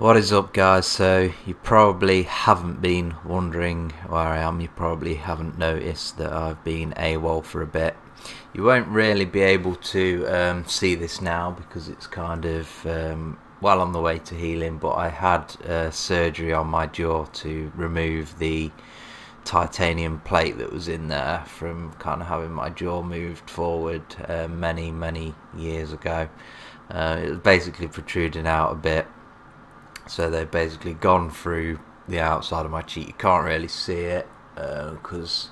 What is up, guys? So you probably haven't been wondering where I am. You probably haven't noticed that I've been AWOL for a bit. You won't really be able to see this now because it's kind of well on the way to healing, but I had surgery on my jaw to remove the titanium plate that was in there from kind of having my jaw moved forward many years ago. It was basically protruding out a bit. So they've basically gone through the outside of my cheek. You can't really see it because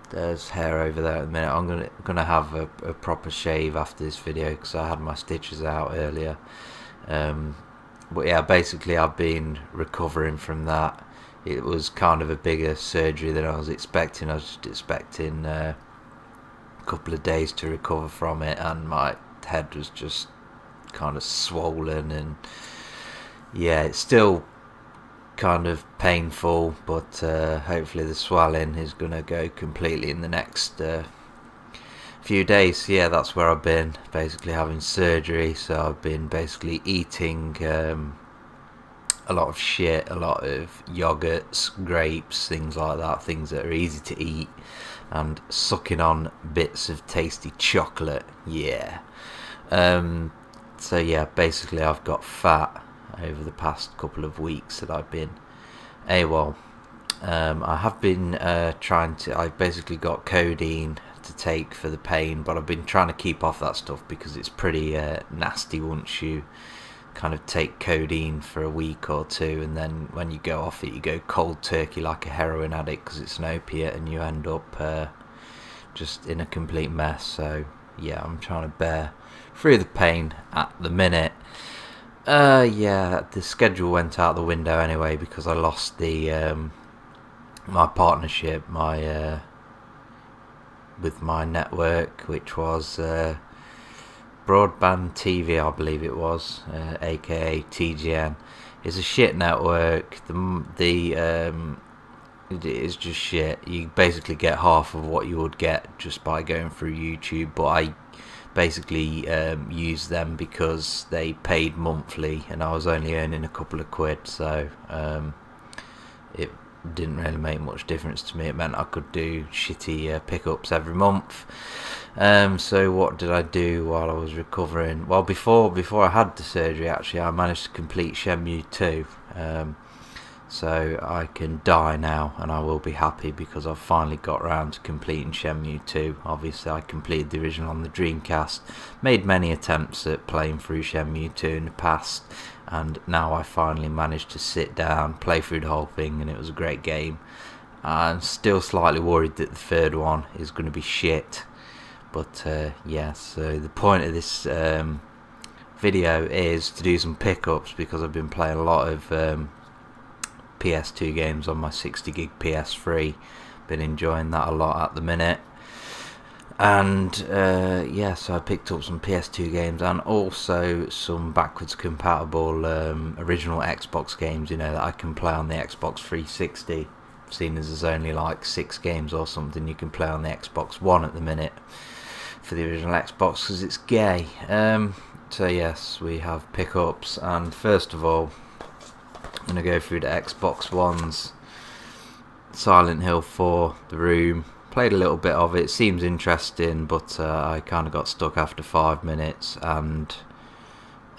there's hair over there at the minute. I'm gonna have a proper shave after this video because I had my stitches out earlier. But yeah, basically I've been recovering from that. It was kind of a bigger surgery than I was expecting. I was just expecting a couple of days to recover from it, and my head was just kind of swollen, and yeah, it's still kind of painful, but hopefully the swelling is going to go completely in the next few days. So yeah, that's where I've been, basically having surgery. So I've been basically eating a lot of shit, a lot of yogurts, grapes, things like that, things that are easy to eat, and sucking on bits of tasty chocolate. Yeah. So yeah, basically I've got fat over the past couple of weeks that I've been AWOL. I have been I've basically got codeine to take for the pain, but I've been trying to keep off that stuff because it's pretty nasty once you kind of take codeine for a week or two, and then when you go off it, you go cold turkey like a heroin addict because it's an opiate, and you end up just in a complete mess. So yeah, I'm trying to bear through the pain at the minute. Yeah, the schedule went out the window anyway because I lost the my partnership, with my network, which was Broadband TV, I believe it was, aka TGN. It's a shit network. It is just shit. You basically get half of what you would get just by going through YouTube, but I basically used them because they paid monthly and I was only earning a couple of quid, so it didn't really make much difference to me. It meant I could do shitty pickups every month. So what did I do while I was recovering? Well, before I had the surgery, actually I managed to complete Shenmue 2, so I can die now and I will be happy because I've finally got around to completing Shenmue 2. Obviously I completed the original on the Dreamcast, made many attempts at playing through Shenmue 2 in the past, and now I finally managed to sit down, play through the whole thing, and it was a great game. I'm still slightly worried that the third one is going to be shit, but yeah, so the point of this video is to do some pickups because I've been playing a lot of PS2 games on my 60 gig PS3. Been enjoying that a lot at the minute, and yeah, so I picked up some PS2 games and also some backwards compatible original Xbox games, that I can play on the Xbox 360, seeing as there's only like 6 games or something you can play on the Xbox One at the minute for the original Xbox because it's gay. So yes, we have pickups, and first of all I'm going to go through the Xbox Ones. Silent Hill 4, The Room. Played a little bit of it. Seems interesting, but I kind of got stuck after 5 minutes, and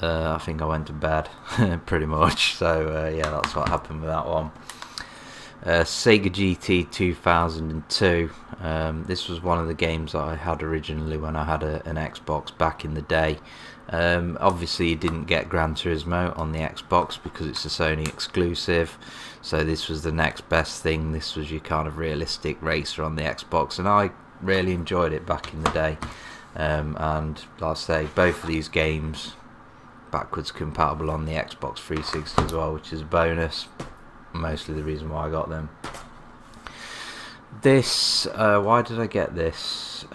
I think I went to bed, pretty much. So yeah, that's what happened with that one. Sega GT 2002. This was one of the games that I had originally when I had an Xbox back in the day. Obviously you didn't get Gran Turismo on the Xbox because it's a Sony exclusive, so this was the next best thing. This was your kind of realistic racer on the Xbox, and I really enjoyed it back in the day. And like I say, both of these games backwards compatible on the Xbox 360 as well, which is a bonus. Mostly the reason why I got them. This, why did I get this?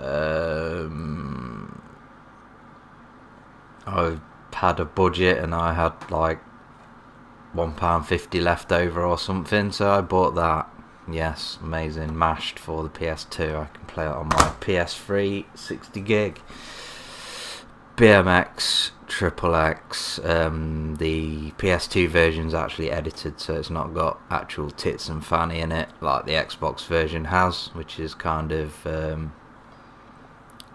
I had a budget and I had like £1.50 left over or something, so I bought that. Yes, amazing. Mashed for the PS2. I can play it on my PS3 60 gig. BMX, Triple X. The PS2 version's actually edited, so it's not got actual tits and fanny in it like the Xbox version has, which is kind of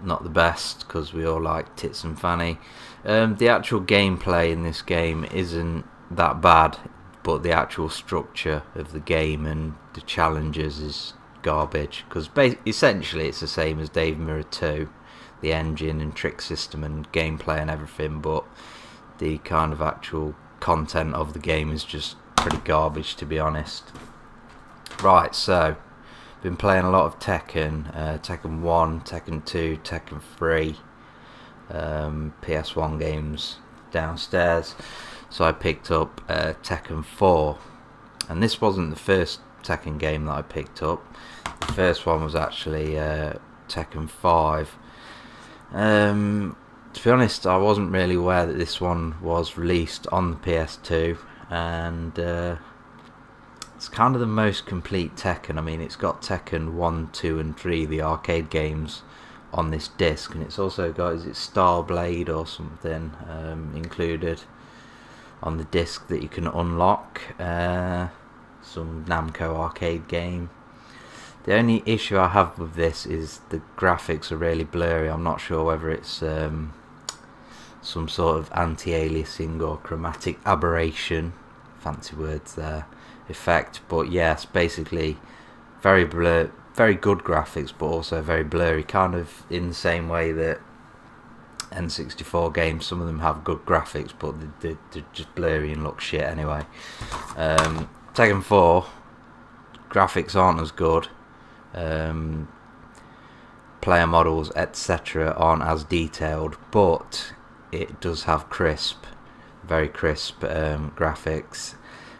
not the best because we all like tits and fanny. The actual gameplay in this game isn't that bad, but the actual structure of the game and the challenges is garbage, because essentially it's the same as Dave Mirror 2, the engine and trick system and gameplay and everything, but the kind of actual content of the game is just pretty garbage, to be honest. Right, so been playing a lot of Tekken, Tekken 1, Tekken 2, Tekken 3, PS1 games downstairs. So I picked up Tekken 4, and this wasn't the first Tekken game that I picked up. The first one was actually Tekken 5. To be honest, I wasn't really aware that this one was released on the PS2, and it's kind of the most complete Tekken. I mean, it's got Tekken 1, 2 and 3, the arcade games, on this disc, and it's also got, is it Star Blade or something, included on the disc that you can unlock, some Namco arcade game. The only issue I have with this is the graphics are really blurry. I'm not sure whether it's some sort of anti-aliasing or chromatic aberration, fancy words there, effect, but yes, basically very good graphics, but also very blurry, kind of in the same way that N64 games, some of them have good graphics, but they're just blurry and look shit anyway. Tekken 4, graphics aren't as good, player models etc. aren't as detailed, but it does have very crisp graphics.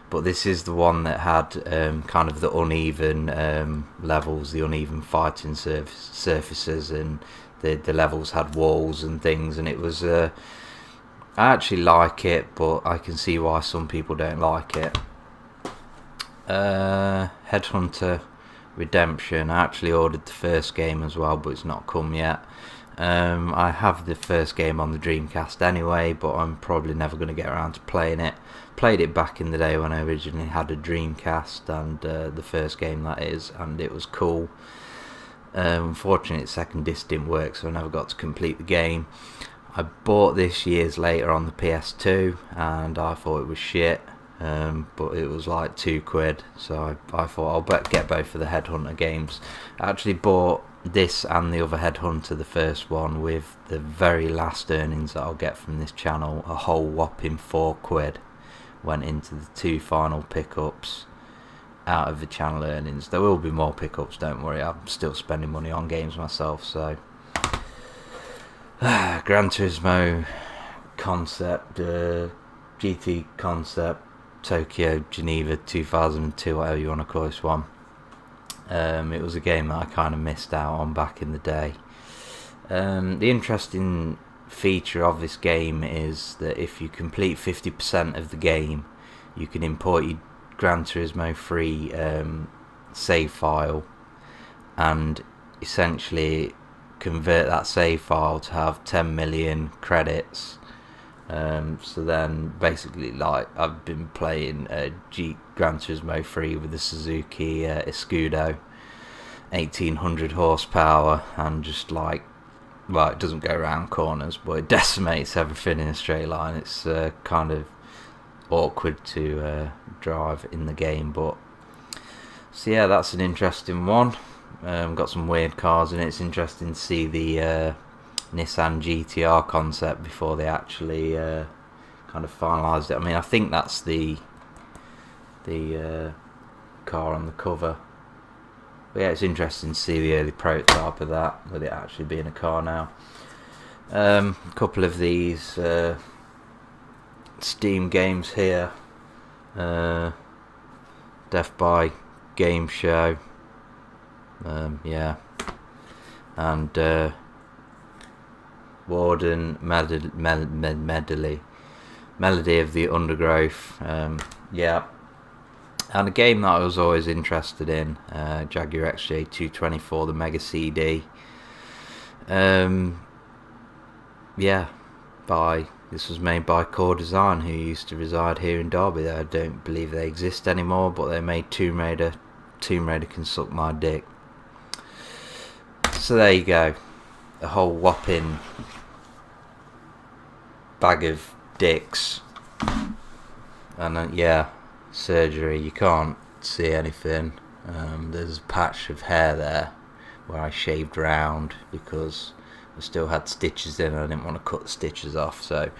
But this is the one that had kind of the uneven levels, the uneven fighting surfaces, and the levels had walls and things, and it was I actually like it, but I can see why some people don't like it. Headhunter Redemption, I actually ordered the first game as well, but it's not come yet. I have the first game on the Dreamcast anyway, but I'm probably never going to get around to playing it. Played it back in the day when I originally had a Dreamcast, and the first game that is, and it was cool. Unfortunately, its second disc didn't work, so I never got to complete the game. I bought this years later on the PS2, and I thought it was shit, but it was like £2, so I thought I'll get both of the Headhunter games. I actually bought this and the other Headhunter, the first one, with the very last earnings that I'll get from this channel. A whole whopping £4 went into the two final pickups out of the channel earnings. There will be more pickups, don't worry, I'm still spending money on games myself. So Gran Turismo Concept, GT Concept, Tokyo Geneva 2002, whatever you want to call this one. It was a game that I kind of missed out on back in the day. The interesting feature of this game is that if you complete 50% of the game, you can import your Gran Turismo 3 save file and essentially convert that save file to have 10 million credits. So then basically, like, I've been playing Gran Turismo 3 with the Suzuki Escudo, 1800 horsepower, and just like, well, it doesn't go around corners, but it decimates everything in a straight line. It's kind of awkward to drive in the game, but so yeah, that's an interesting one. Got some weird cars in it. It's interesting to see the Nissan GTR concept before they actually kind of finalised it. I mean, I think that's the car on the cover. But yeah, it's interesting to see the early prototype of that, with it actually being a car now. A couple of these Steam games here. Death by Game Show. Yeah. And Warden Melody of the Undergrowth. Yeah. And a game that I was always interested in, Jaguar XJ224, the Mega CD. Yeah, This was made by Core Design, who used to reside here in Derby. I don't believe they exist anymore, but they made Tomb Raider. Tomb Raider can suck my dick. So there you go. A whole whopping bag of dicks. And yeah, surgery. You can't see anything. There's a patch of hair there where I shaved round because I still had stitches in and I didn't want to cut the stitches off. So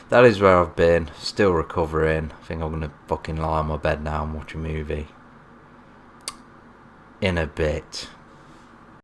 that is where I've been, still recovering. I think I'm going to fucking lie on my bed now and watch a movie in a bit.